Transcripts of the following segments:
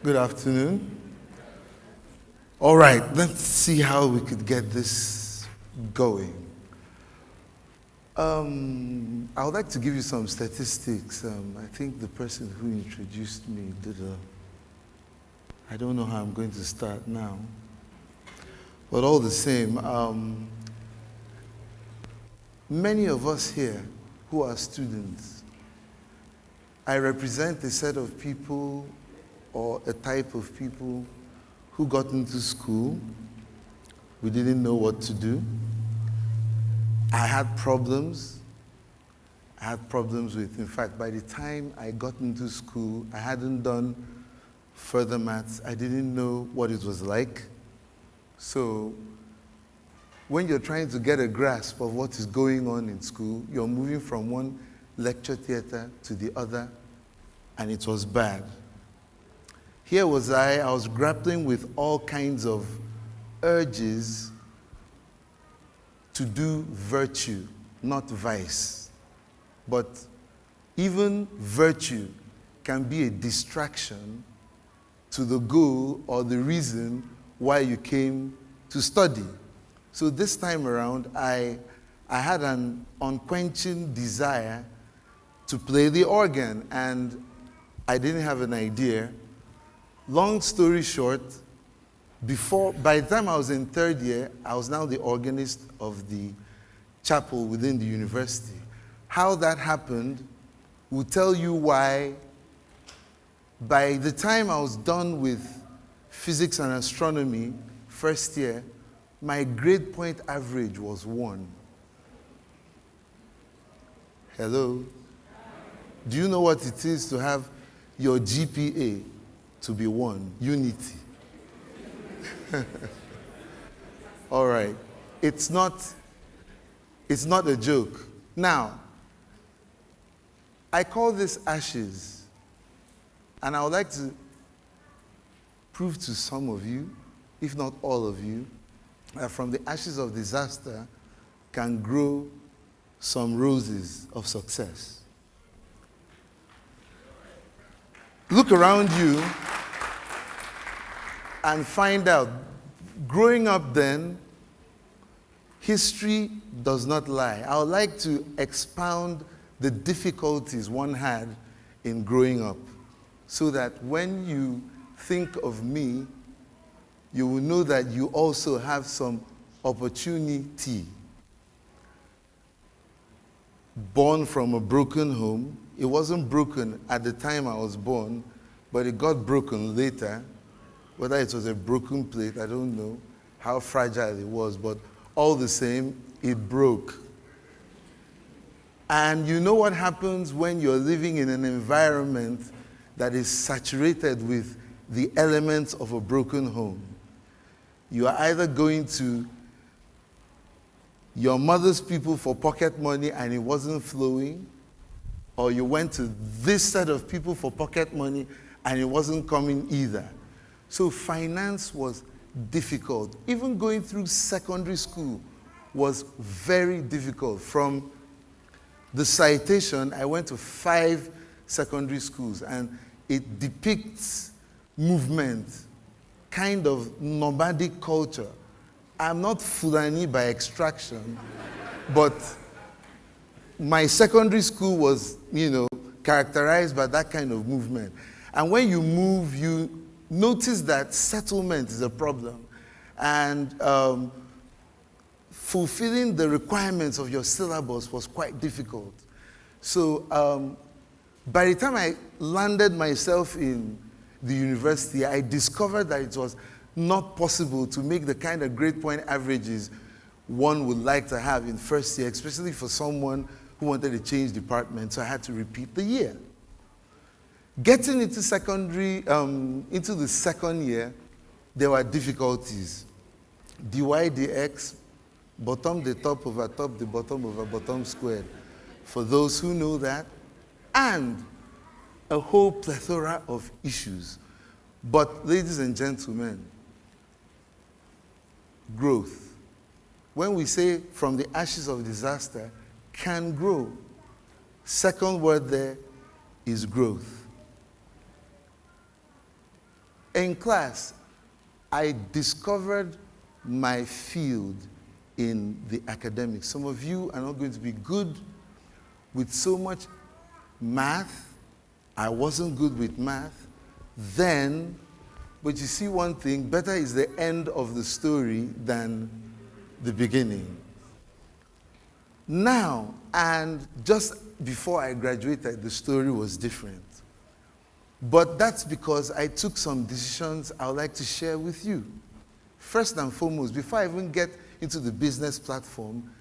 Good afternoon. All right, let's see how we could get this going. I would like to give you some statistics. I think the person who introduced me I don't know how I'm going to start now. But all the same, many of us here who are students, I represent a set of people or a type of people who got into school. We didn't know what to do. I had problems. In fact, by the time I got into school, I hadn't done further maths. I didn't know what it was like. So when you're trying to get a grasp of what is going on in school, you're moving from one lecture theater to the other, and it was bad. Here was I was grappling with all kinds of urges to do virtue, not vice. But even virtue can be a distraction to the goal or the reason why you came to study. So this time around, I had an unquenching desire to play the organ, and I didn't have an idea. Long story short, by the time I was in third year, I was now the organist of the chapel within the university. How that happened will tell you why. By the time I was done with physics and astronomy, first year, my grade point average was 1. Hello? Do you know what it is to have your GPA to be 1? Unity. All right. It's not a joke. Now, I call this ashes, and I would like to prove to some of you, if not all of you, that from the ashes of disaster can grow some roses of success. Look around you and find out. Growing up then, history does not lie. I would like to expound the difficulties one had in growing up, so that when you think of me, you will know that you also have some opportunity. Born from a broken home. It wasn't broken at the time I was born, but it got broken later. Whether it was a broken plate, I don't know how fragile it was, but all the same, it broke. And you know what happens when you're living in an environment that is saturated with the elements of a broken home. You are either going to your mother's people for pocket money and it wasn't flowing, or you went to this set of people for pocket money and it wasn't coming either. So finance was difficult. Even going through secondary school was very difficult. From the citation, I went to 5 secondary schools, and it depicts movement, kind of nomadic culture. I'm not Fulani by extraction, but my secondary school was, characterized by that kind of movement. And when you move, you notice that settlement is a problem. And fulfilling the requirements of your syllabus was quite difficult. So by the time I landed myself in the university, I discovered that it was not possible to make the kind of grade point averages one would like to have in first year, especially for someone who wanted to change department, so I had to repeat the year. Getting into into the second year, there were difficulties. dy dx, bottom the top over top, the bottom over bottom squared. For those who know that, and a whole plethora of issues. But ladies and gentlemen, growth. When we say from the ashes of disaster, can grow. Second word there is growth. in class, I discovered my field in the academics. Some of you are not going to be good with so much math. I wasn't good with math then, but you see one thing, better is the end of the story than the beginning. Now, and just before I graduated, the story was different. But that's because I took some decisions I would like to share with you. First and foremost, before I even get into the business platform,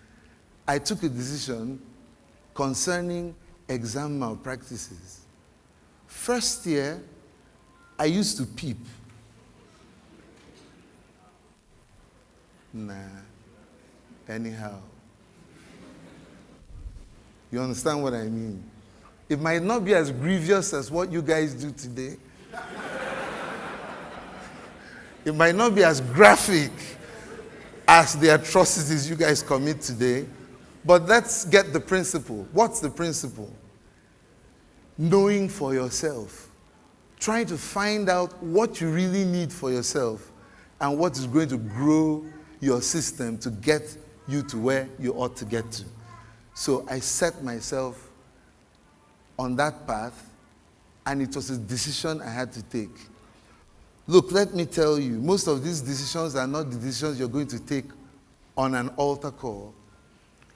I took a decision concerning exam malpractices. First year, I used to peep. Nah, anyhow. You understand what I mean? It might not be as grievous as what you guys do today. It might not be as graphic as the atrocities you guys commit today. But let's get the principle. What's the principle? Knowing for yourself. Trying to find out what you really need for yourself and what is going to grow your system to get you to where you ought to get to. So I set myself on that path, and it was a decision I had to take. Look, let me tell you, most of these decisions are not the decisions you're going to take on an altar call.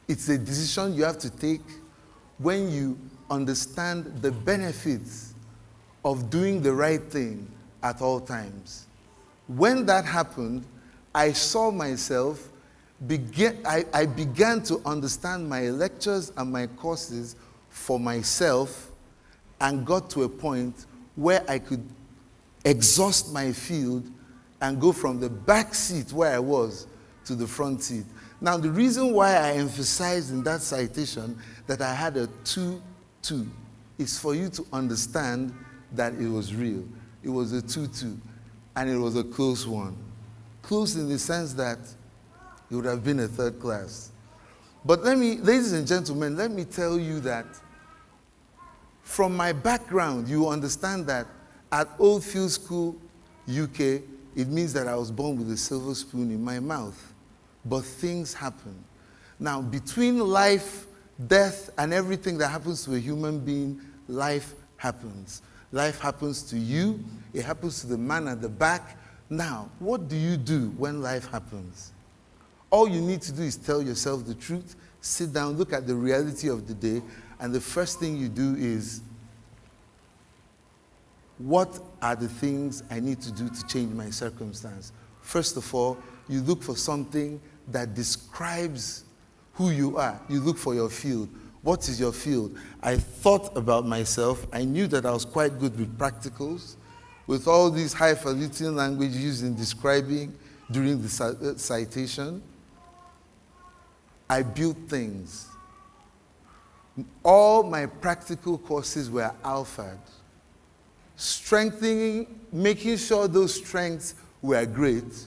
It's a decision you have to take when you understand the benefits of doing the right thing at all times. When that happened, I saw myself, I began to understand my lectures and my courses for myself and got to a point where I could exhaust my field and go from the back seat where I was to the front seat. Now, the reason why I emphasized in that citation that I had a 2-2 is for you to understand that it was real. It was a 2-2, and it was a close one. Close in the sense that it would have been a third class. But ladies and gentlemen, let me tell you that from my background, you understand that at Oldfield School, UK, it means that I was born with a silver spoon in my mouth. But things happen. Now, between life, death, and everything that happens to a human being, life happens. Life happens to you. It happens to the man at the back. Now, what do you do when life happens? All you need to do is tell yourself the truth, sit down, look at the reality of the day, and the first thing you do is, what are the things I need to do to change my circumstance? First of all, you look for something that describes who you are. You look for your field. What is your field? I thought about myself. I knew that I was quite good with practicals, with all these highfalutin language used in describing during the citation. I built things. All my practical courses were alphaed. Strengthening, making sure those strengths were great.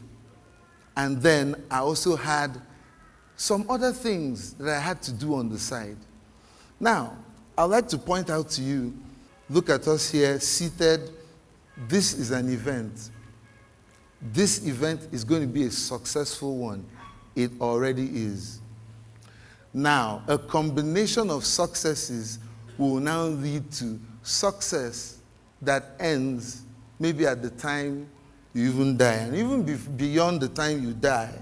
And then I also had some other things that I had to do on the side. Now, I'd like to point out to you, look at us here seated. This is an event. This event is going to be a successful one. It already is. Now, a combination of successes will now lead to success that ends maybe at the time you even die. And even beyond the time you die,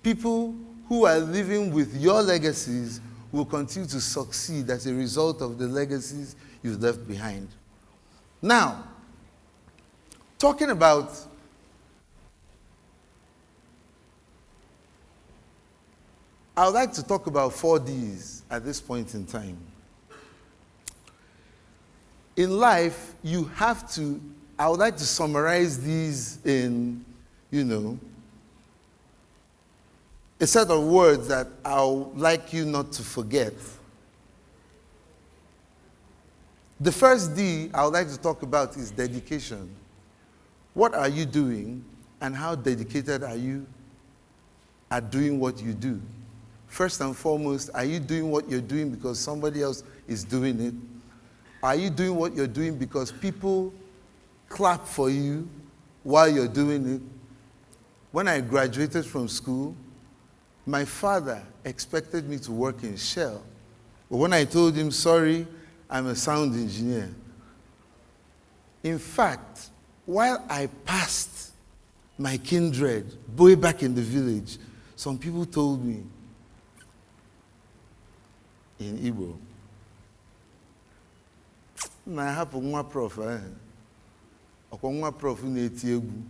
people who are living with your legacies will continue to succeed as a result of the legacies you've left behind. Now, talking about I would like to talk about 4Ds at this point in time. In life, you have to, I would like to summarize these in, a set of words that I would like you not to forget. The first D I would like to talk about is dedication. What are you doing, and how dedicated are you at doing what you do? First and foremost, are you doing what you're doing because somebody else is doing it? Are you doing what you're doing because people clap for you while you're doing it. When I graduated from school, my father expected me to work in Shell. But when I told him, sorry, I'm a sound engineer. In fact, while I passed my kindred way back in the village, some people told me in Igbo, na hapo nwa prof okwa nwa prof na-eti egwu.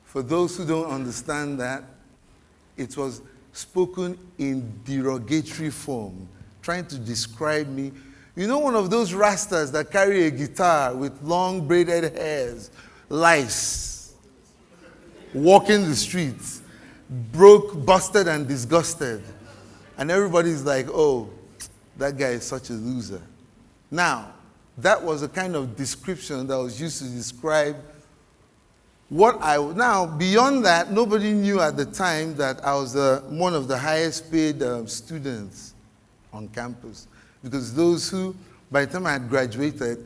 For those who don't understand that, it was spoken in derogatory form, trying to describe me. You know, one of those rastas that carry a guitar with long braided hairs, lice, walking the streets, broke, busted, and disgusted. And everybody's like, oh, that guy is such a loser. Now, that was a kind of description that was used to describe what now, beyond that, nobody knew at the time that I was one of the highest paid students on campus. Because those who, by the time I had graduated,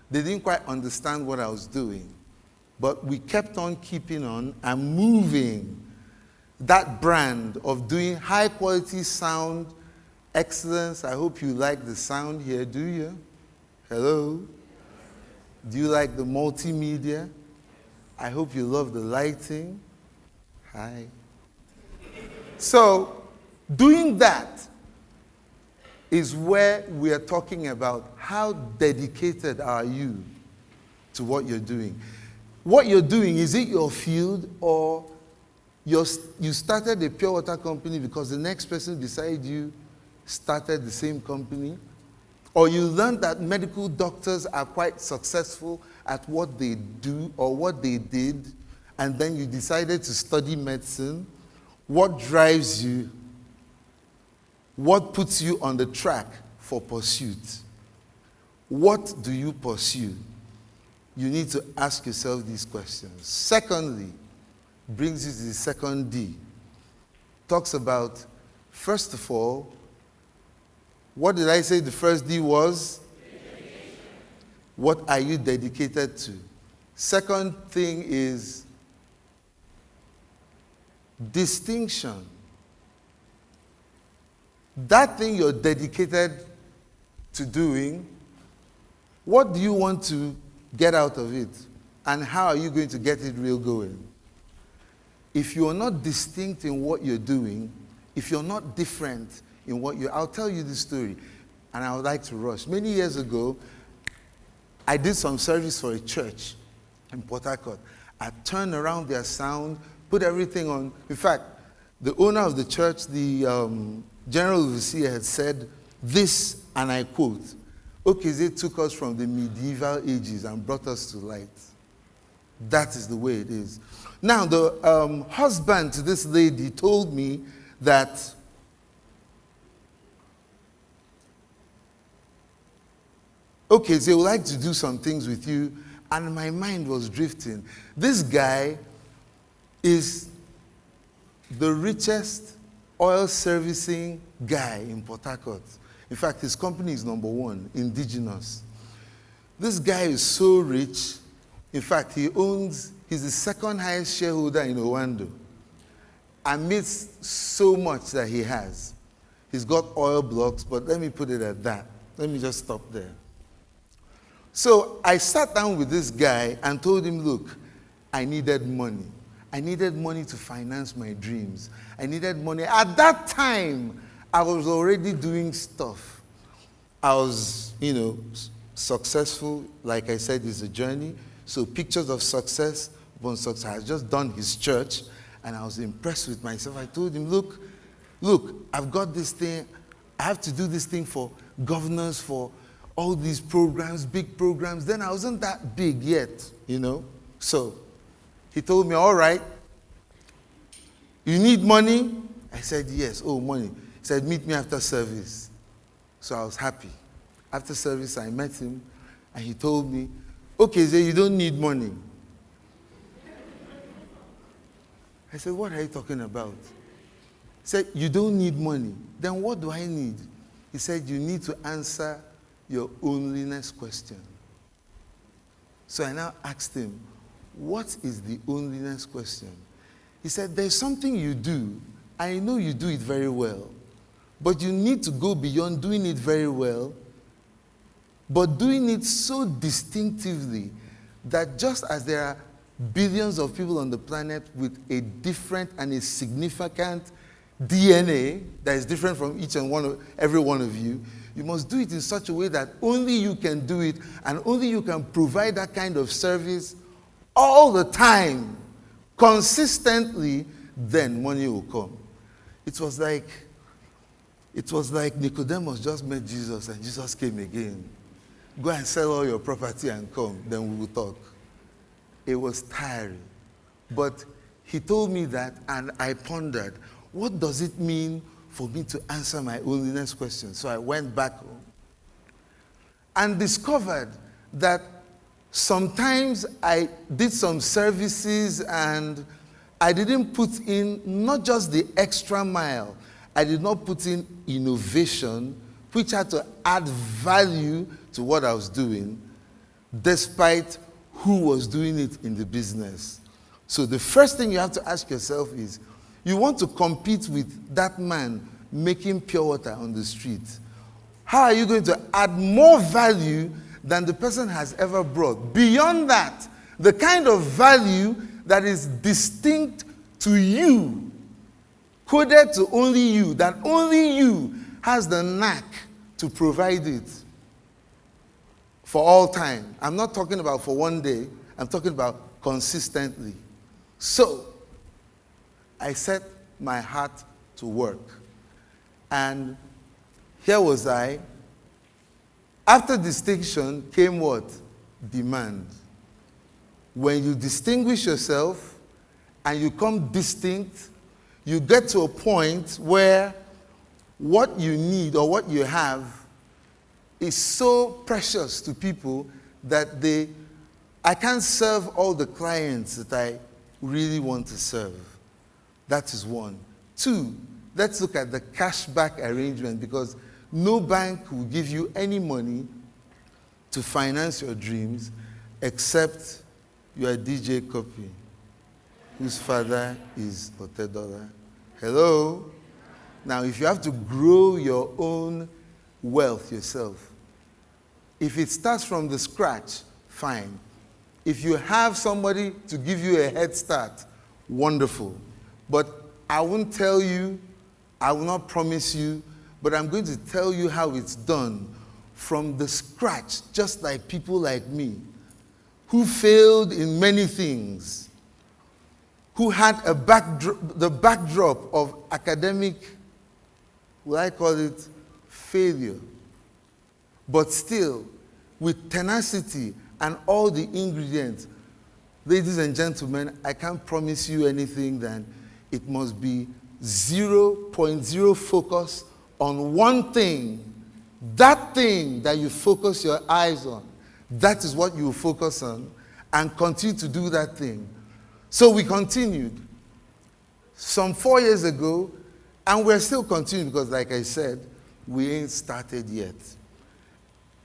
they didn't quite understand what I was doing. But we kept on keeping on and moving that brand of doing high quality sound excellence. I hope you like the sound here, do you? Hello? Do you like the multimedia? I hope you love the lighting. Hi. So, doing that is where we are talking about how dedicated are you to what you're doing. What you're doing, is it your field, or you started a pure water company because the next person beside you started the same company? Or you learned that medical doctors are quite successful at what they do or what they did, and then you decided to study medicine? What drives you? What puts you on the track for pursuit? What do you pursue? You need to ask yourself these questions. Secondly, brings you to the second D. Talks about, first of all, what did I say the first D was? Dedication. What are you dedicated to? Second thing is distinction. That thing you're dedicated to doing, what do you want to get out of it? And how are you going to get it real going? If you're not distinct in what you're doing, if you're not different in what I'll tell you this story, and I would like to rush. Many years ago, I did some service for a church in Port Harcourt. I turned around their sound, put everything on. In fact, the owner of the church, the general overseer, had said this, and I quote, Okezie took us from the medieval ages and brought us to light. That is the way it is. Now, the husband to this lady told me that Okezie would like to do some things with you, and my mind was drifting. This guy is the richest oil servicing guy in Port Harcourt. In fact, his company is #1, indigenous. This guy is so rich. In fact, he's the second highest shareholder in Owando. Amidst so much that he has. He's got oil blocks, but let me put it at that. Let me just stop there. So I sat down with this guy and told him, look, I needed money. I needed money to finance my dreams. I needed money. At that time, I was already doing stuff. I was, successful. Like I said, it's a journey. So pictures of success, upon success. I had just done his church, and I was impressed with myself. I told him, look, I've got this thing. I have to do this thing for governors, for all these programs, big programs. Then I wasn't that big yet, So he told me, all right, you need money? I said, yes. Oh, money. He said, meet me after service. So I was happy. After service, I met him, and he told me, okay, Zay, you don't need money. I said, what are you talking about? He said, you don't need money. Then what do I need? He said, you need to answer your loneliness question. So I now asked him, what is the onlyness question? He said, there's something you do. I know you do it very well. But you need to go beyond doing it very well, but doing it so distinctively that just as there are billions of people on the planet with a different and a significant DNA that is different from each and every one of you, you must do it in such a way that only you can do it and only you can provide that kind of service all the time, consistently, then money will come. It was like Nicodemus just met Jesus and Jesus came again. Go and sell all your property and come, then we will talk. It was tiring. But he told me that, and I pondered, what does it mean for me to answer my onlyness question? So I went back home and discovered that sometimes I did some services and I didn't put in not just the extra mile, I did not put in innovation, which had to add value to what I was doing, despite who was doing it in the business. So the first thing you have to ask yourself is, you want to compete with that man making pure water on the street. How are you going to add more value than the person has ever brought? Beyond that, the kind of value that is distinct to you, coded to only you, that only you has the knack to provide it for all time. I'm not talking about for one day, I'm talking about consistently. So, I set my heart to work. And here was I. After distinction came what? Demand. When you distinguish yourself and you come distinct, you get to a point where what you need or what you have is so precious to people that I can't serve all the clients that I really want to serve. That is one. Two, let's look at the cashback arrangement, because no bank will give you any money to finance your dreams except your DJ Copy, whose father is Otedola. Hello? Now, if you have to grow your own wealth yourself, if it starts from the scratch, fine. If you have somebody to give you a head start, wonderful. But I won't tell you, I will not promise you, but I'm going to tell you how it's done from the scratch, just like people like me, who failed in many things, who had the backdrop of academic, will I call it, failure. But still, with tenacity and all the ingredients, ladies and gentlemen, I can't promise you anything than it must be 0.0 focus on one thing. That thing that you focus your eyes on, that is what you focus on, and continue to do that thing. So we continued. Some 4 years ago, and we're still continuing because, like I said, we ain't started yet.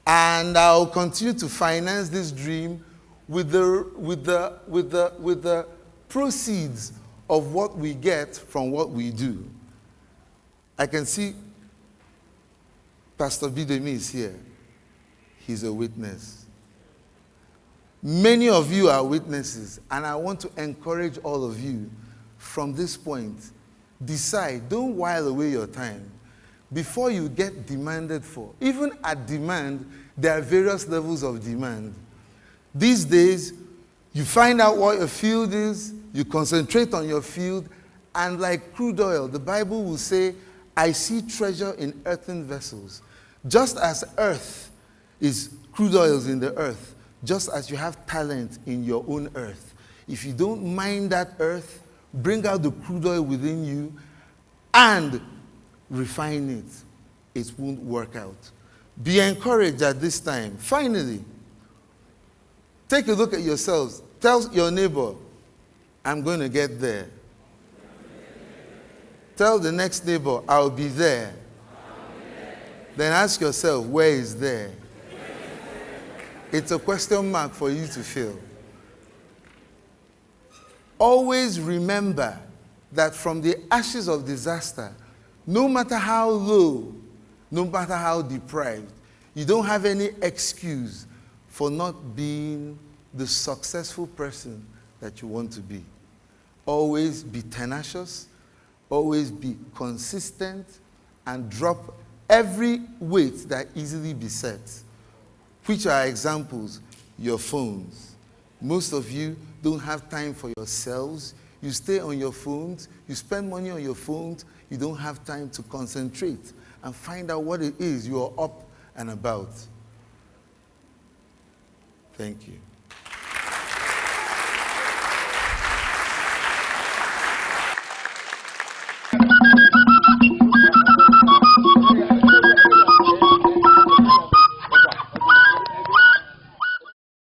And I'll continue to finance this dream with the proceeds of what we get from what we do. I can see Pastor Bidemi is here. He's a witness. Many of you are witnesses, and I want to encourage all of you from this point. Decide, don't while away your time before you get demanded for. Even at demand, there are various levels of demand. These days, you find out what your field is, you concentrate on your field, and like crude oil, the Bible will say, I see treasure in earthen vessels. Just as earth is crude oils in the earth, just as you have talent in your own earth. If you don't mine that earth, bring out the crude oil within you and refine it, it won't work out. Be encouraged at this time. Finally, take a look at yourselves. Tell your neighbor, I'm going to get there. Tell the next neighbor, I'll be there. Then ask yourself, where is there? It's a question mark for you to fill. Always remember that from the ashes of disaster, no matter how low, no matter how deprived, you don't have any excuse for not being the successful person that you want to be. Always be tenacious, always be consistent, and drop every weight that easily besets. Which are examples? Your phones. Most of you don't have time for yourselves. You stay on your phones, you spend money on your phones, you don't have time to concentrate and find out what it is you are up and about. Thank you.